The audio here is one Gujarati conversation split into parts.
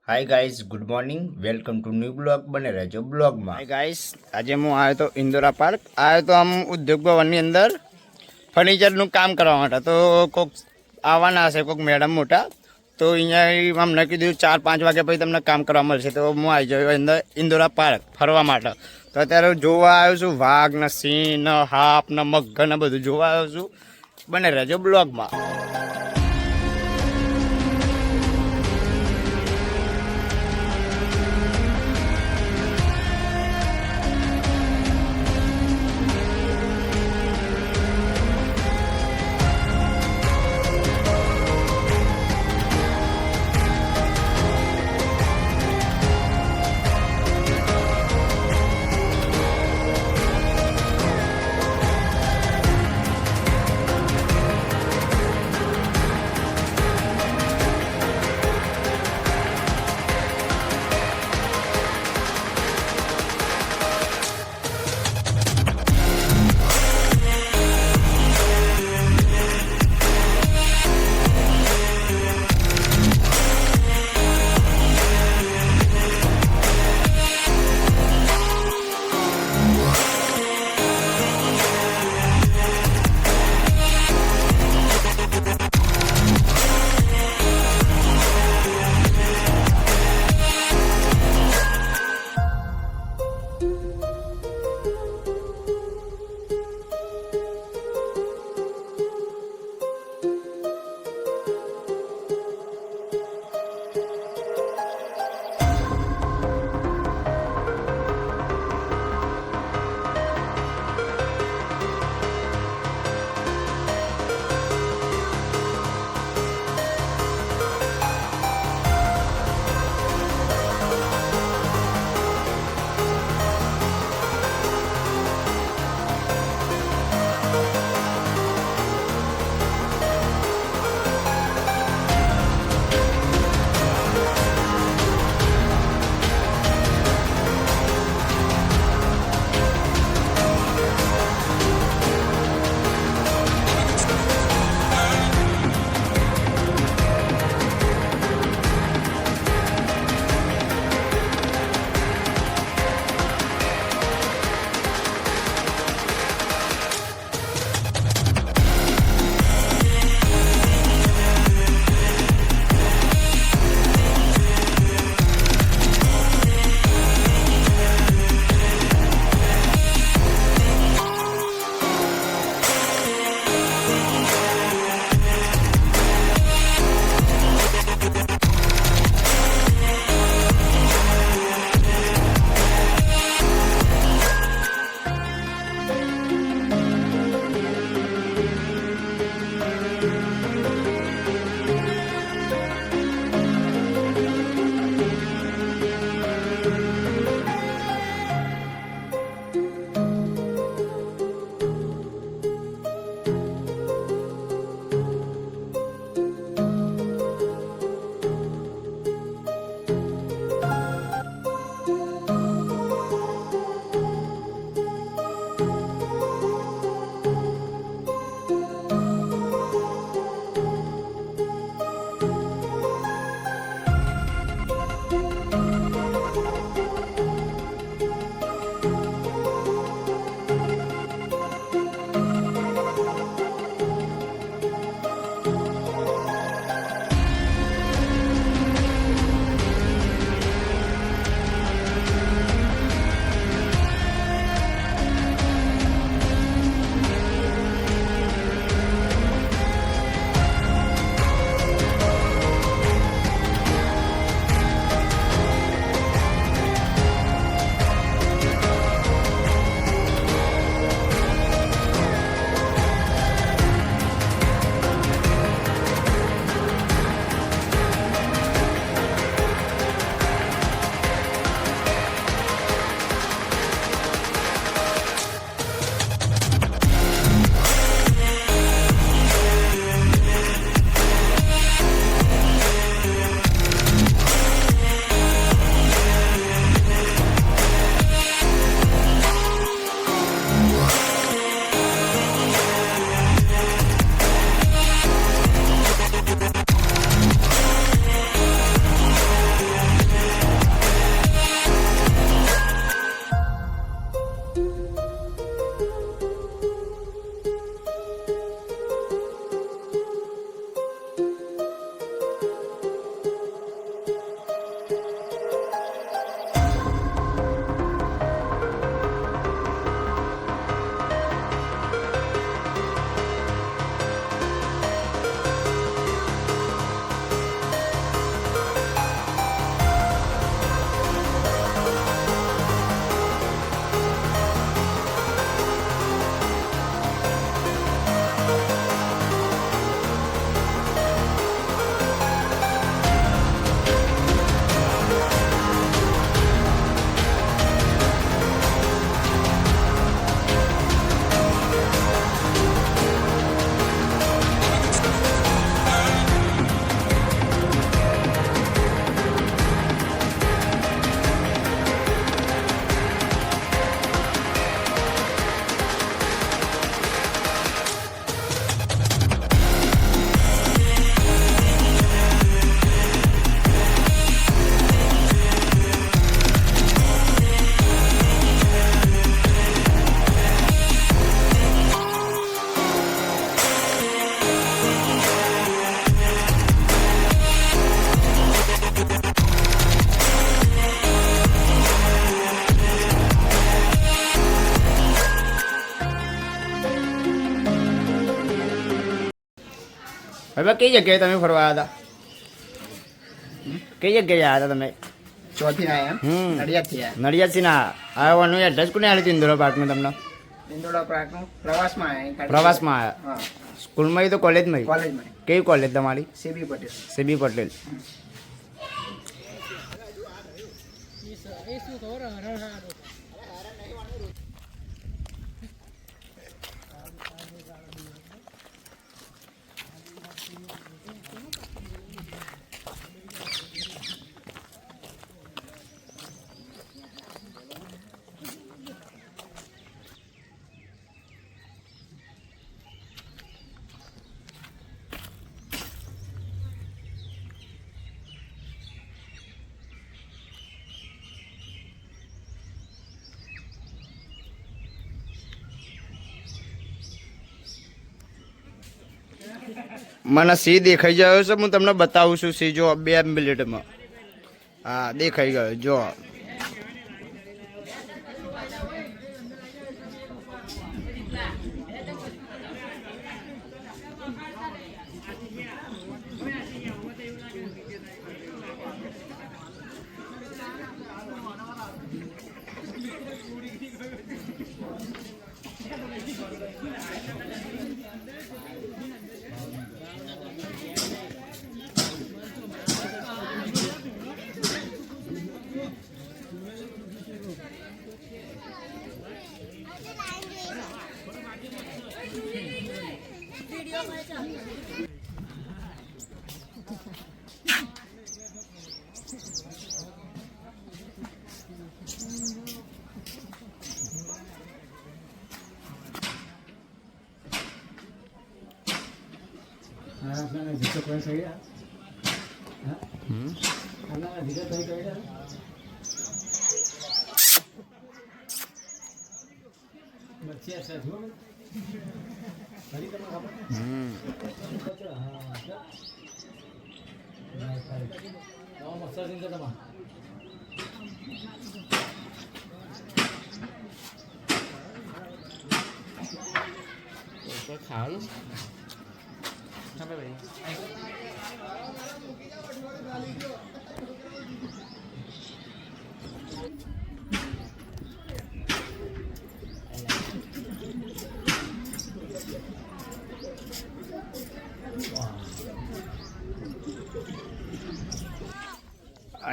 Hi guys, good morning. Welcome to new blog. બને રહેજો બ્લોગમાં. હાય ગાઈઝ, આજે હું આવ્યો તો ઇન્દોરા પાર્ક. આવ્યો તો આમ ઉદ્યોગ ભવનની અંદર ફર્નિચરનું કામ કરવા માટે. તો કોઈક આવવાના હશે, કોઈક મેડમ મોટા. તો અહીંયા અમને કીધું 4-5 વાગ્યા પછી તમને કામ કરવા મળશે. તો હું આવી જાઉં અંદર ઇન્દોરા પાર્ક ફરવા માટે. તો અત્યારે જોવા આવ્યો છું વાઘ ને સિંહ ને હાપ ને મગર ને બધું જોવા આવ્યો છું. બને રહેજો બ્લોગમાં. હવે કઈ જગ્યાએ તમે ફરવા આવ્યા હતા? કઈ જગ્યાએ આવ્યા હતા તમે? ચોથી આયા નડિયાદથી આયા. નડિયાદથી ના આવવાનું એડ્રેસ કોને આપ્યું હતું ઇન્દોરા પાર્કનું તમને? ઇન્દોરા પાર્કનું પ્રવાસમાં આયા. પ્રવાસમાં આવ્યા? હા, સ્કૂલમાં તો કોલેજમાં? કોલેજમાં. કેવી કોલેજ તમારી? સીબી પટેલ. સીબી પટેલ. મને સી દેખાઈ ગયો છે, હું તમને બતાવું છું. સી જો 2 મિનિટમાં. હા, દેખાઈ ગયો. જો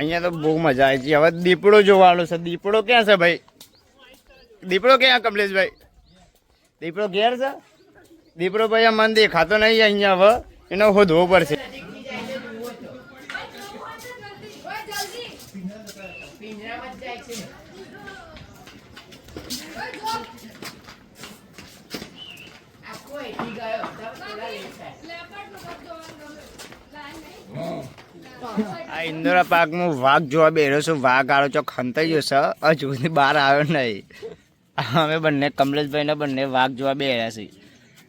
અહીંયા તો બહુ મજા આવી છે. હવે દીપડો જોવાનો છે. દીપડો ક્યાં છે ભાઈ? દીપડો ક્યાં કમલેશભાઈ? દીપડો ઘેર છે? દીપડો ભાઈ મને દેખાતો નહીં અહીંયા. હવે એનો શોધવો પડશે. આ ઇન્દોરા પાર્કમાં વાઘ જોવા બેઠો છું. વાઘ આડો ચોક ખંતાઈ ગયો છે, હજુ સુધી બહાર આવ્યો નહીં. અમે બંને કમલેશભાઈ ને બંને વાઘ જોવા બેઠ્યા છીએ.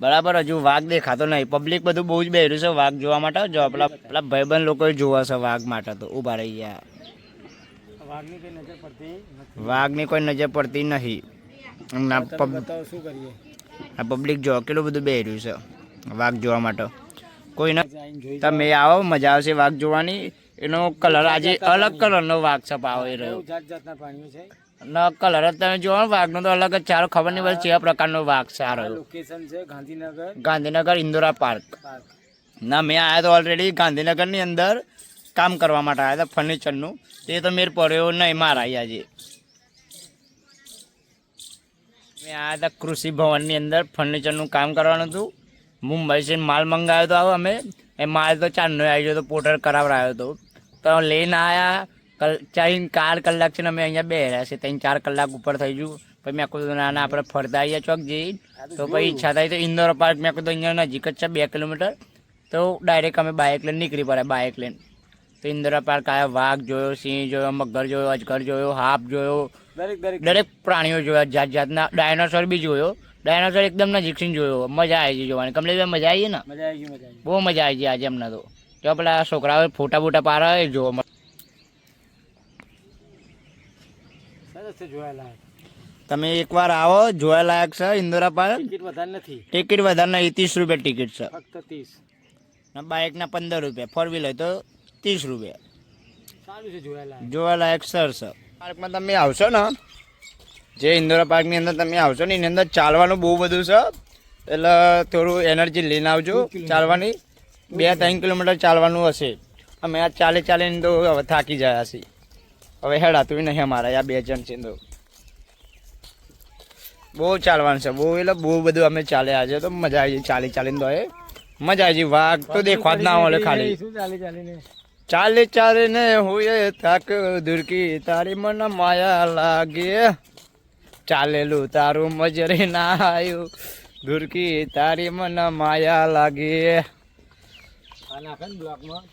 બરાબર, હજુ વાઘ દેખાતો નહીં. પબ્લિક બધું બહુ જ બેઠું છે વાઘ જોવા માટે. જો પેલા ભાઈબંધ લોકો જોવા છે વાઘ માટે, તો ઉભા રહી ગયા. વાઘની કોઈ નજર પડતી નહીં. આ પબ્લિક જો કેટલું બધું બેઠું છે વાઘ જોવા માટે. કોઈ ના, તમે આવો, મજા આવશે વાઘ જોવાની. એનો કલર આજે અલગ કલરનો વાઘ છપાવો એ રહ્યો. કલર જ તમે જોવો વાઘનો તો અલગ જ સારો. ખબર નહીં પડે કેવા પ્રકારનો વાઘ છે આ રહ્યો. ગાંધીનગર ઇન્દોરા પાર્ક. ના, મેં આવ્યા તો ઓલરેડી ગાંધીનગરની અંદર કામ કરવા માટે આવ્યા હતા ફર્નિચરનું. તે તો મેર પડ્યો નહીં મારા આજે. મેં આવ્યા હતા કૃષિ ભવનની અંદર ફર્નિચરનું કામ કરવાનું હતું. મુંબઈ થી માલ મંગાવ્યો હતો. અમે એ માલ તો ચારનો આવી ગયો તો પોર્ટર કરાવડાવ્યો હતો. તો લઈને આવ્યા. 4 કલાક છે ને અમે અહીંયા બેઠ્યા છે. 3-4 કલાક ઉપર થઈ ગયું. પછી મેં કીધું ના આપણે ફરતા આવીએ ચોક જઈ. તો પછી ઈચ્છા થઈ તો ઇન્દોરા પાર્ક મેં કીધું અહીંયા નજીક જ છે 2 કિલોમીટર. તો ડાયરેક્ટ અમે બાઇક લઈને નીકળી પડ્યા. બાઇક લઈને તો ઇન્દોરા પાર્ક આવ્યા. વાઘ જોયો, સિંહ જોયો, મગર જોયો, અજગર જોયો, હાપ જોયો, દરેક પ્રાણીઓ જોયા. જાત જાતના ડાયનોસોર બી જોયો. ડાયનોસોર એકદમ નજીકથી જોયો. મજા આવી ગઈ જોવાની. કમલેશભાઈ મજા આવી ને? બહુ મજા આવી ગઈ આજે અમને તો. જો પેલા છોકરાઓ ફોટા બોટા પાડે એ જોવા. તમે એકવાર આવો, જોવાલાયક છે ઇન્દોરા પાર્ક. ટિકિટ વધારે નથી. ટિકિટ વધારે નહીં, 30 રૂપિયા ટિકિટ છે. ફક્ત 30. ને બાઇકના 15 રૂપિયા, ફોર વ્હીલર તો 30 રૂપિયા. સારું છે જોયેલા. જોવાલાયક સરસ. પાર્કમાં તમે આવશો ને, જે ઇન્દોરા પાર્કની અંદર તમે આવશો ને, એની અંદર ચાલવાનું બહુ બધું છે. એટલે થોડું એનર્જી લઈને આવજો ચાલવાની. 2-3 કિલોમીટર ચાલવાનું હશે. અમે આ ચાલીને તો હવે થાકી ગયા છીએ. હવે હેડાતું નહીં અમારા આ 2 જણ છે તો બહુ ચાલવાનું છે. બહુ એટલે બહુ બધું અમે ચાલ્યા છે તો મજા આવી જાય ચાલીને તો એ મજા આવી જાય. વાઘ તો દેખવા જ ના મળે ખાલી. શું ચાલીને ચાલીને હોય થાક દુરકી તારી મન માયા લાગે, ચાલેલું તારું મજરે ના આવ્યું દુરકી તારી મન માયા લાગે. આ નાખે ને બ્લોકમાં